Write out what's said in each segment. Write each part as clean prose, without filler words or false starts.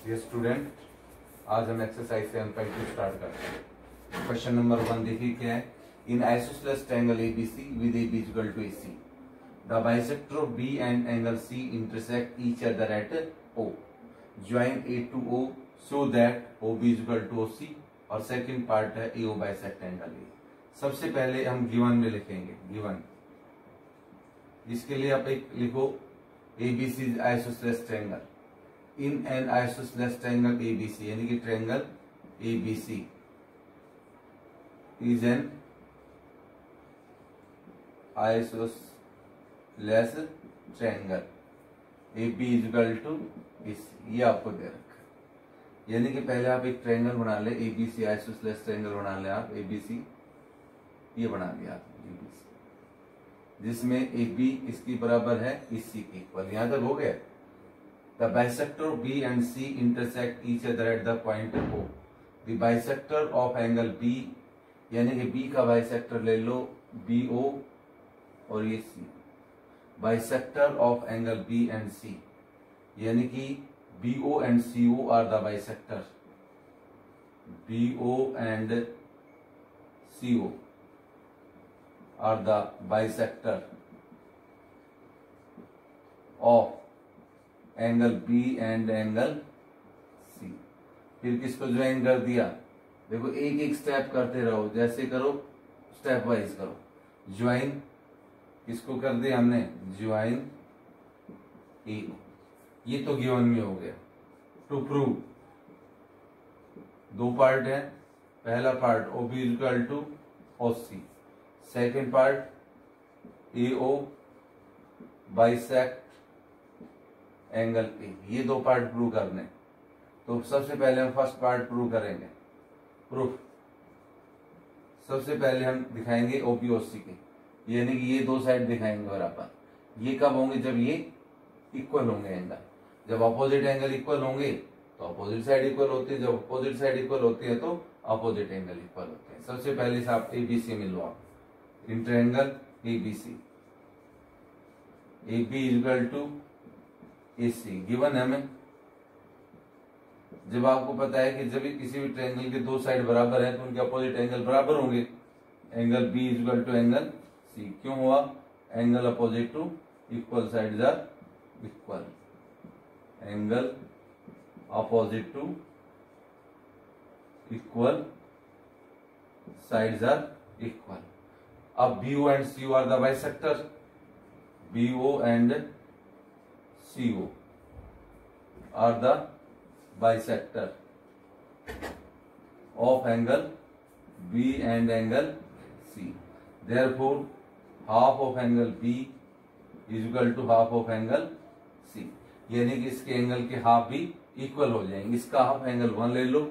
Dear student, आज हम exercise 7.2 start करते हैं। क्वेश्चन नंबर 1 देखिए क्या है। In isosceles triangle ABC with AB equal to AC, the bisector of B and angle C intersect each other at O, join A to O so that OB equal to OC, और second part है AO bisect angle A। सबसे पहले हम given में लिखेंगे given. इसके लिए आप एक लिखो ABC isosceles triangle. In an isosceles triangle ABC, यानी कि triangle ABC is an isosceles triangle AB is equal to AC। ये आपको दे रखा है, यानी कि पहले आप एक ट्रायंगल बना ले ABC, आइसोसेलेस ट्रायंगल बना ले आप ABC, ये बना दिया आप ABC, जिसमें AB इसकी बराबर है AC के इक्वल। यहां तक हो गया। The bisector B and C intersect each other at the point O. The bisector of angle B, यानी कि B का बाइसेक्टर ले लो BO और ये C। Bisector of angle B and C, यानी कि BO and CO are the bisector. BO and CO are the bisector of angle B and angle C। फिर किसको ज्वाइन कर दिया, देखो एक एक स्टेप करते रहो, जैसे करो स्टेप वाइज करो। ज्वाइन किसको कर दिया हमने, ज्वाइन A। ये तो गिवन में हो गया। टू प्रूव दो पार्ट है, पहला part OB equal to OC, second part AO bisect angle A। ये दो पार्ट प्रूव करने। तो सबसे पहले हम फर्स्ट पार्ट प्रूव करेंगे। प्रूफ सबसे पहले हम दिखाएंगे OB OC के, यानी कि ये दो साइड दिखाएंगे बराबर। ये कब होंगे, जब ये इक्वल होंगे एंगल। जब अपोजिट एंगल इक्वल होंगे तो अपोजिट साइड इक्वल होती है, जब अपोजिट साइड इक्वल होती है तो अपोजिट एंगल इक्वल होते हैं। सबसे पहले से आप ABC मिलवाओ। In triangle ABC, AB equal to AC given है हमें। जब आपको पता है कि जब किसी भी ट्रायंगल के दो साइड बराबर है तो उनके अपोजिट एंगल बराबर होंगे। Angle B equal to angle C क्यों हुआ, angle opposite to equal sides are equal. Angle opposite to equal sides are equal. अब BO and CO are the bisector. BO and CO are the bisector of angle B and angle C. Therefore, half of angle B is equal to half of angle C. यानी कि इसके angle के half भी equal हो जाएंगे। इसका half angle 1 ले लो,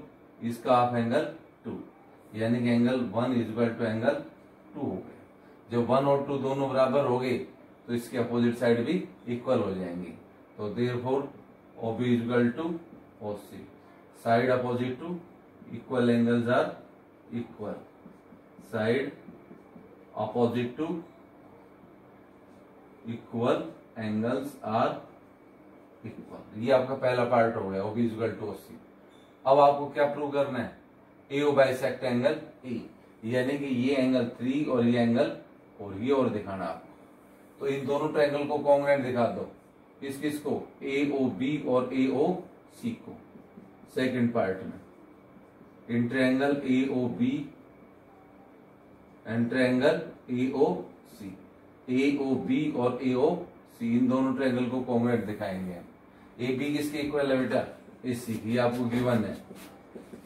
इसका हाफ एंगल 2, यानी कि angle 1 is equal to angle 2 हो गए। जब 1 और 2 दोनों बराबर हो गए तो इसके अपोजिट साइड भी इक्वल हो जाएंगी। तो therefore OB is equal to OC, side opposite to equal angles are equal, side opposite to equal angles are equal। ये आपका पहला पार्ट हो गया OB is equal to OC। अब आपको क्या प्रूव करना है, AO बाइसेक्ट एंगल A, यानी कि ये एंगल 3 और ये एंगल और ये और दिखाना आपको। तो इन दोनों ट्रायंगल को कॉन्ग्रुएंट दिखा दो। किस किस को, AOB और AOC को। सेकंड पार्ट में in triangle AOB and triangle AOC, AOB और AOC इन दोनों ट्रायंगल को कॉन्ग्रुएंट दिखाएंगे। AB किसके इक्वल है बेटा, AC। ये आपको गिवन है,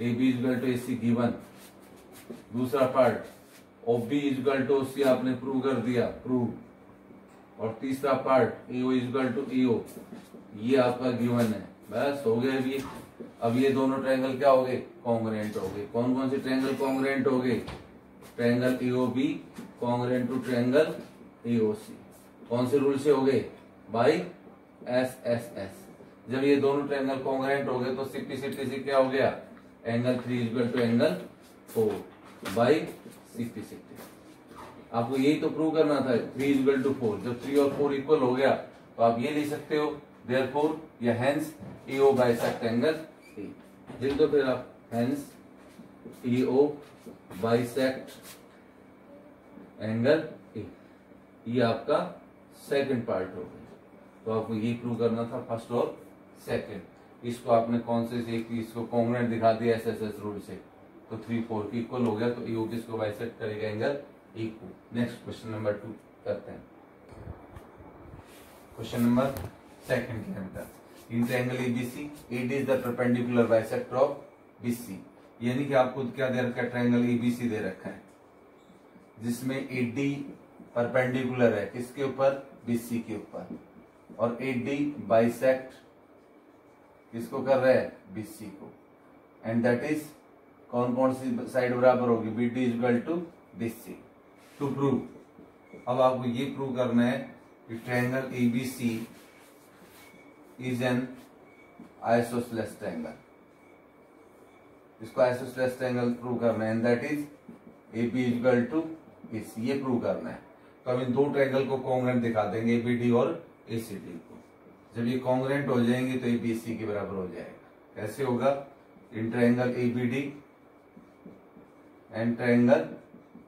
AB equal to AC given. दूसरा part OB equal to OC आपने प्रूव कर दिया, प्रूव। और तीसरा part AO equal to AO, ये आपका गिवन है। बस हो गया अभी। अब ये दोनों ट्रायंगल क्या हो गए, कॉन्ग्रुएंट हो गए। कौन कौन से ट्रायंगल कॉन्ग्रुएंट हो गए, triangle AOB congruent to triangle AOC। कौन से रूल से हो गए, बाय SSS। जब ये दोनों ट्रायंगल कॉन्ग्रुएंट हो गए तो सिंप्लिसिटी से क्या हो गया, angle 3 equal to angle 4 by simplicity. आपको यही तो प्रूव करना था, 3 इक्वल टू 4। जब 3 और 4 इक्वल हो गया तो आप ये लिख सकते हो, देयरफॉर या hence AO bisect angle A. लिख दो फिर आप, hence EO bisect angle A. ये आपका सेकंड पार्ट हो गया। तो आपको ये प्रूव करना था फर्स्ट और सेकंड। इसको आपने कौन से इसको कॉन्ग्रुएंट दिखा दिया SSS रूल से, तो 3 4 की इक्वल हो गया। तो EO किसको बाइसेक्ट करेगा, एंगल ए को। नेक्स्ट क्वेश्चन नंबर 2 करते हैं। क्वेश्चन नंबर सेकंड के अंदर इन triangle ABC AD is the perpendicular bisector of BC। यानी कि आपको क्या दे रखा है, ट्रायंगल ABC दे रखा है जिसमें AD परपेंडिकुलर है किसके ऊपर, BC के ऊपर, और AD बाइसेक्ट किसको कर रहा है, BC को। एंड दैट इज कौन कौन सी साइड बराबर होगी, BD is equal to BC। To prove, अब आपको ये प्रूव करना है कि triangle ABC is an isosceles triangle. इसको आइसोसेलेस ट्रायंगल प्रूव करना है, and that is AB is equal to BC। ये प्रूव करना है। तो हम इन दो ट्रायंगल को कॉन्ग्रुएंट दिखा देंगे, ABD और ACD को। जब ये कॉन्ग्रुएंट हो जाएंगे तो ये BC के बराबर हो जाएगा। कैसे होगा, in triangle ABD and triangle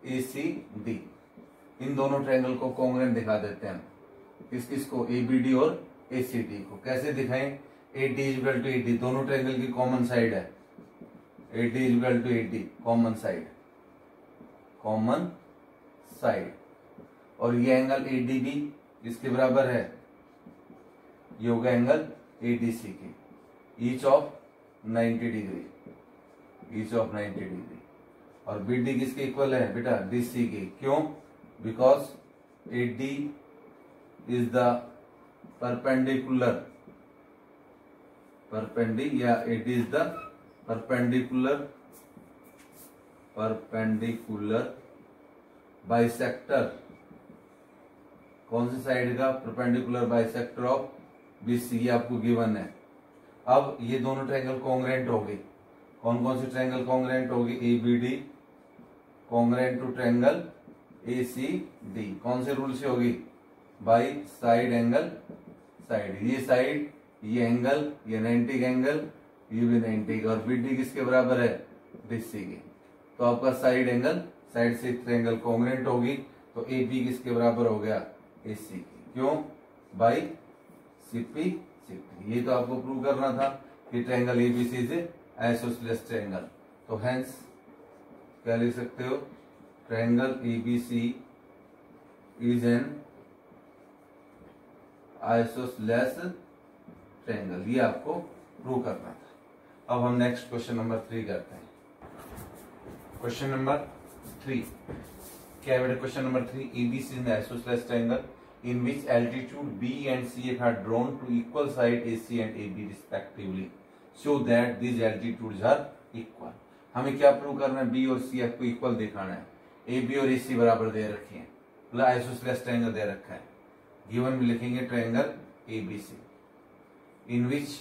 ACD, इन दोनों ट्रायंगल को कॉन्ग्रुएंट दिखा देते हैं। किस किस को, ABD और ACD को। कैसे दिखाएं, AD is equal to AD, दोनों ट्रायंगल की कॉमन साइड है। AD is equal to AD, common side, common side. और ये एंगल ADB इसके बराबर है, ये होगा एंगल ADC के, each of 90 degree, each of 90 degree. और BD किसके इक्वल है बेटा, DC के। क्यों, because AD is the perpendicular, या AD is the perpendicular bisector. कौन सी साइड का, परपेंडिकुलर बाइसेक्टर ऑफ BC, ये आपको गिवन है। अब ये दोनों ट्रायंगल कॉन्ग्रुएंट हो गई। कौन कौन सी ट्रायंगल कॉन्ग्रुएंट होगी, ABD congruent to triangle ACD। कौन से रूल से होगी, बाई साइड एंगल साइड। ये साइड, ये एंगल, ये 90 एंगल, ये भी 90, और BD किसके बराबर है, BC के। तो आपका साइड एंगल, साइड से ट्रायंगल कॉन्ग्रुएंट होगी। तो AB किसके बराबर हो गया, AC की। क्यों, बाई CP। ये तो आपको प्रूव करना था कि ट्रायंगल ABC से आइसोसेलेस ट्रायंगल। तो हेंस क्या लिख सकते हो, triangle ABC is an isosceles triangle. ये आपको प्रूव करना था। अब हम नेक्स्ट क्वेश्चन नंबर 3 करते हैं। क्वेश्चन नंबर 3 क्या है बेटा, question number 3, ABC is an isosceles triangle in which altitude B and CF are drawn to equal side AC and AB respectively, so that these altitudes are equal। हमें क्या prove करना है, B और CF को equal दिखाना है। AB और AC बराबर दे रखे हैं, मतलब आइसोसेलेस ट्रायंगल दे रखा है। गिवन में लिखेंगे ट्रायंगल ABC in which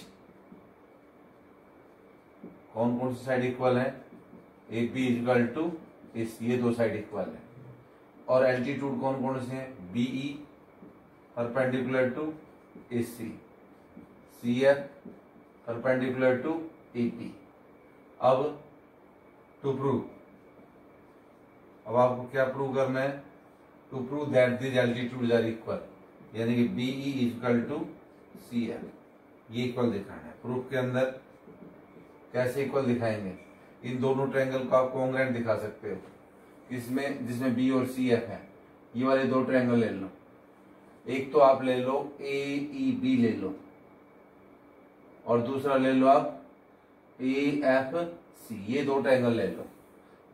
कौन कौन सी साइड इक्वल है, AB is equal to AC, ये दो साइड इक्वल है। और एल्टीट्यूड कौन कौन से हैं, BE perpendicular to AC, CF perpendicular to AP। अब टू प्रूव, अब आपको क्या प्रूव करना है, to prove that this altitudes are equal, यानी कि BE is equal to CF, ये इक्वल दिखाना है। प्रूफ के अंदर कैसे इक्वल दिखाएंगे, इन दोनों ट्रायंगल को आप कॉन्ग्रुएंट दिखा सकते हो। किसमें, जिसमें B और CF है। ये वाले दो ट्रायंगल ले लो, एक तो आप ले लो AEB ले लो, और दूसरा ले लो आप AFC। ये दो ट्रायंगल ले लो।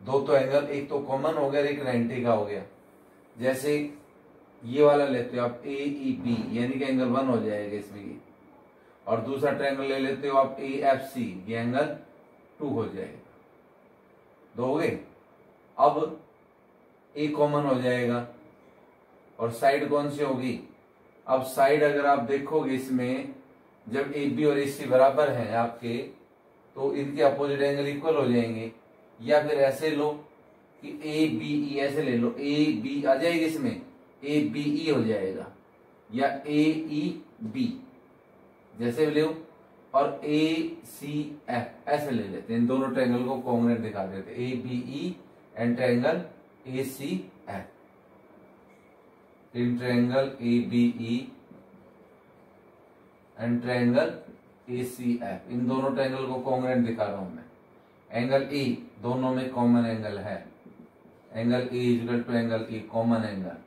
दो तो एंगल, एक तो कॉमन हो गया, एक 90 का हो गया। जैसे ये वाला लेते हो आप AEB, यानी कि एंगल 1 हो जाएगा इसमें ये, और दूसरा ट्रायंगल ले लेते हो आप AFC, ये एंगल 2 हो जाएगा। दो हो गए। अब A कॉमन हो जाएगा, और साइड कौन सी होगी, अब साइड अगर आप देखोगे इसमें, जब AB और AC बराबर हैं आपके, तो इनके अपोजिट एंगल इक्वल हो जाएंगे। या फिर ऐसे लो कि ABE, ऐसे ले लो, AB आ जाएगी इसमें, ABE हो जाएगा, या AEB जैसे भी लो। और ए सी एफ ऐसे ले लेते हैं, इन दोनों ट्रायंगल को कॉन्ग्रुएंट दिखा देते हैं, A B E and triangle A C F, इन triangle A B E and triangle A C F, इन दोनों ट्रायंगल को कॉन्ग्रुएंट दिखा रहा हूं मैं। एंगल ए दोनों में कॉमन एंगल है, angle A equal to angle A, common angle,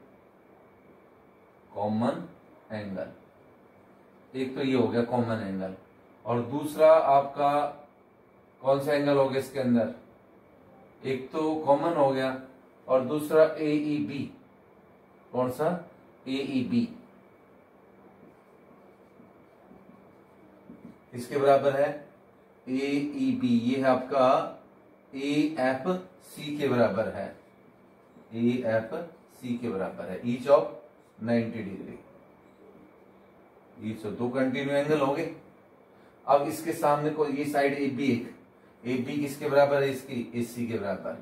common angle, एक तो ये हो गया कॉमन एंगल, और दूसरा आपका कौन सा एंगल हो गया इसके अंदर, एक तो कॉमन हो गया और दूसरा ए ई बी, कौन सा, ए ई बी, इसके बराबर है ए ई बी, ये है आपका ए एफ सी के बराबर है, ए एफ सी के बराबर है, each of 90 degree, each of, दो कंटिन्यू एंगल हो गए। अब इसके सामने को ये side A B, A B किसके बराबर है, इसकी ए सी के बराबर,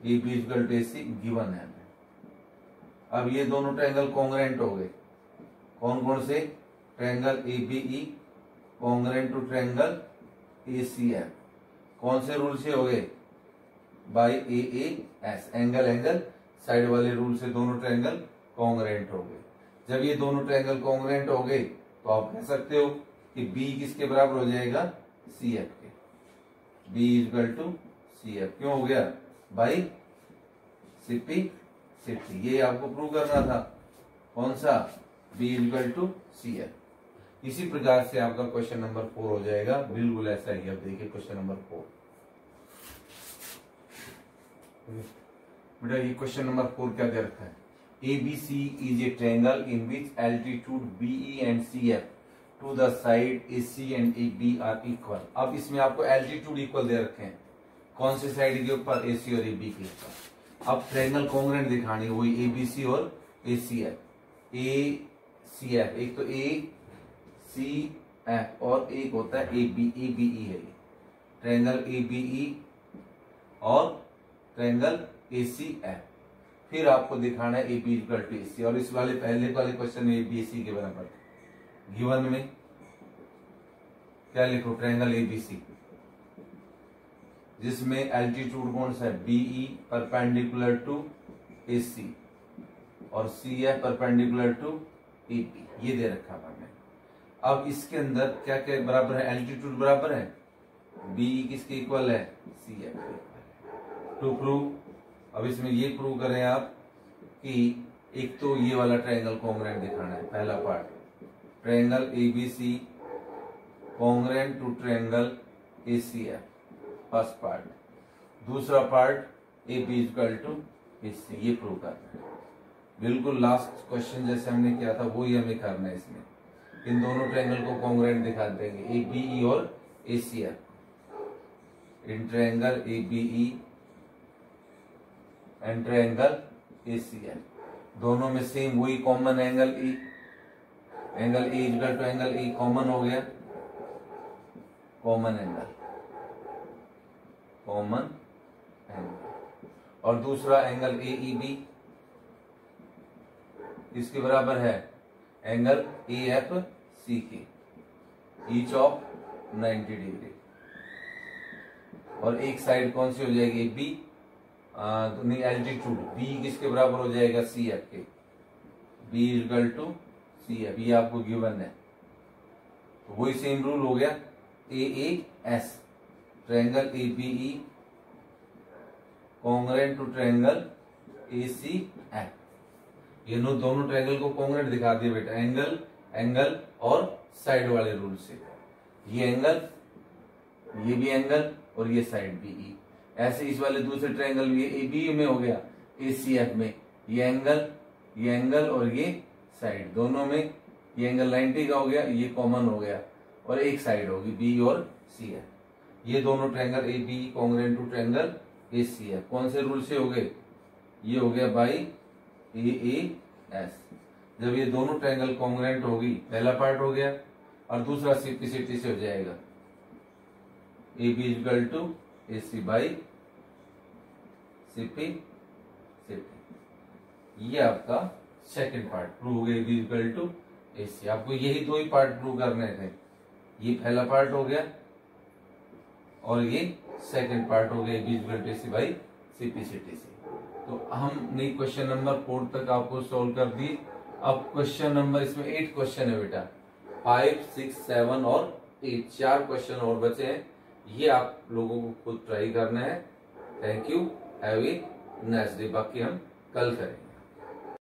A B equal to A C given है। अब ये दोनों ट्रायंगल कॉन्ग्रुएंट हो गए, कौन कौन से, triangle A B E congruent to triangle A C F, कौन से रूल से हो गए, by A S, angle angle side वाले रूल से दोनों ट्रायंगल कॉन्ग्रुएंट हो गए। जब ये दोनों ट्रायंगल कॉन्ग्रुएंट हो गए तो आप कह सकते हो कि बी किसके बराबर हो जाएगा, सी एफ के, B equal to C F, क्यों हो गया, बाई सीपी सिटी, ये आपको प्रूव करना था, कौन सा, B equal to C F. इसी प्रकार से आपका क्वेश्चन नंबर 4 हो जाएगा, बिल्कुल ऐसा ही। अब देखिए क्वेश्चन नंबर 4, बेटा ये क्वेश्चन नंबर 4 क्या दे रखा है, ABC is a triangle in which altitude BE and CF to the side AC and AB are equal। अब इसमें आपको एल्टीट्यूड इक्वल दे रखे हैं, कौन से साइड के ऊपर, AC और AB के ऊपर। अब ट्रायंगल कॉन्ग्रुएंट दिखानी है, वही ABC और ACF, ACF, एक तो ACF और एक होता है ABE है, ये ट्रायंगल ABE और ट्रायंगल ACF। फिर आपको दिखाना है AB इक्वल टू AC, और इस वाले पहले वाले क्वेश्चन में ABC के बराबर, गिवन में क्या लिखो, ट्रायंगल ABC, जिसमें एल्टीट्यूड कौन सा है, BE परपेंडिकुलर टू AC और CF परपेंडिकुलर टू AB, ये दे रखा है हमने। अब इसके अंदर क्या क्या बराबर है, एल्टीट्यूड बराबर है, BE किसके इक्वल है, CF के इक्वल। टू प्रूव, अब इसमें ये प्रूव करें आप कि एक तो ये वाला ट्रायंगल कॉन्ग्रुएंट दिखाना है, पहला part, triangle ABC congruent to triangle ACF, first part. दूसरा part AB equal to AC, ये प्रूव करना है। बिल्कुल लास्ट क्वेश्चन जैसे हमने किया था वो ही हमें करना है। इसमें इन दोनों ट्रायंगल को कॉन्ग्रुएंट दिखा देंगे, ABE और ACF, in triangle ABE and triangle ACF, दोनों में सेम वही common angle E, angle E equal to angle E common हो गया, कॉमन एंगल, कॉमन एंगल, और दूसरा एंगल AEB इसके बराबर है एंगल AFC के, ईच ऑफ 90 डिग्री, और एक साइड कौन सी हो जाएगी, B, नहीं एल्टीट्यूड B किसके बराबर हो जाएगा, CF के, B इक्वल टू CF, ये आपको गिवन है। तो वही सेम रूल हो गया, AAS triangle ABE congruent to triangle ACF, ये दोनों ट्रायंगल को कॉन्ग्रुएंट दिखा दिए बेटा, एंगल एंगल और साइड वाले रूल से, ये एंगल, ये भी एंगल और ये साइड BE। ऐसे इस वाले दूसरे ट्रायंगल में ये AB में हो गया, ACF में ये एंगल और ये साइड, दोनों में ये एंगल 90 का हो गया, ये कॉमन हो गया, और एक साइड होगी B और CF। ये दोनों triangle ABE congruent to triangle ACF, कौन से रूल से हो गए, ये हो गया बाई AAS। जब ये दोनों ट्रायंगल कॉन्ग्रुएंट होगी, पहला पार्ट हो गया, और दूसरा सिटी से हो जाएगा, AB equal to AC by CP CT. ये आपका सेकंड पार्ट प्रूव हो गया, AB इक्वल टू AC। आपको यही दो ही पार्ट प्रूव करने थे, ये पहला पार्ट हो गया और ये सेकंड पार्ट हो गया बीजीबीएल बाई सीपीसीटीसी। तो हमने क्वेश्चन नंबर 4 तक आपको सोल्व कर दी। अब क्वेश्चन नंबर, इसमें 8 क्वेश्चन है बेटा, 5, 6, 7 और 8, 4 क्वेश्चन और बचे हैं। ये आप लोगों को खुद ट्राई करना है। Thank you, have a nice day. बाकी हम कल करेंगे।